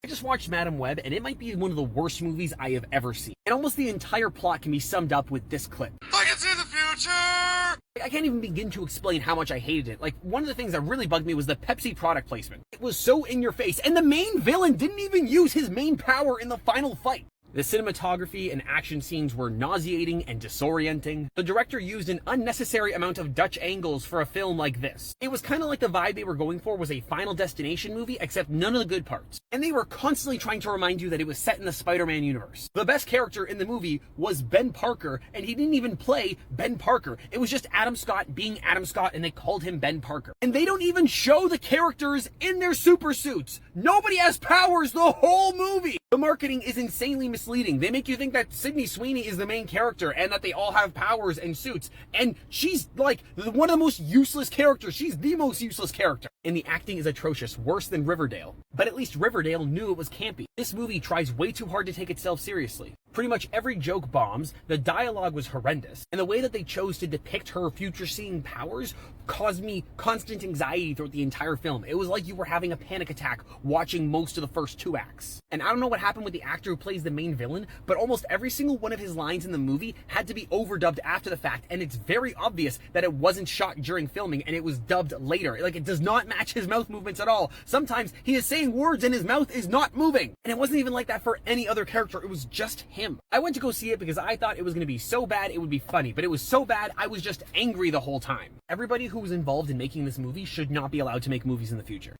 I just watched Madam Web, and it might be one of the worst movies I have ever seen. And almost the entire plot can be summed up with this clip. I can see the future! I can't even begin to explain how much I hated it. Like, one of the things that really bugged me was the Pepsi product placement. It was so in your face, and the main villain didn't even use his main power in the final fight. The cinematography and action scenes were nauseating and disorienting. The director used an unnecessary amount of Dutch angles for a film like this. It was kind of like the vibe they were going for was a Final Destination movie, except none of the good parts. And they were constantly trying to remind you that it was set in the Spider-Man universe. The best character in the movie was Ben Parker, and he didn't even play Ben Parker. It was just Adam Scott being Adam Scott, and they called him Ben Parker. And they don't even show the characters in their super suits. Nobody has powers the whole movie. The marketing is insanely misleading. They make you think that Sydney Sweeney is the main character and that they all have powers and suits. And she's like one of the most useless characters. She's the most useless character. And the acting is atrocious, worse than Riverdale. But at least Riverdale knew it was campy. This movie tries way too hard to take itself seriously. Pretty much every joke bombs, the dialogue was horrendous, and the way that they chose to depict her future-seeing powers caused me constant anxiety throughout the entire film. It was like you were having a panic attack watching most of the first 2 acts. And I don't know what happened with the actor who plays the main villain, but almost every single one of his lines in the movie had to be overdubbed after the fact, and it's very obvious that it wasn't shot during filming and it was dubbed later. Like, it does not match his mouth movements at all. Sometimes he is saying words and his mouth is not moving. And it wasn't even like that for any other character. It was just him. I went to go see it because I thought it was going to be so bad it would be funny, but it was so bad I was just angry the whole time. Everybody who was involved in making this movie should not be allowed to make movies in the future.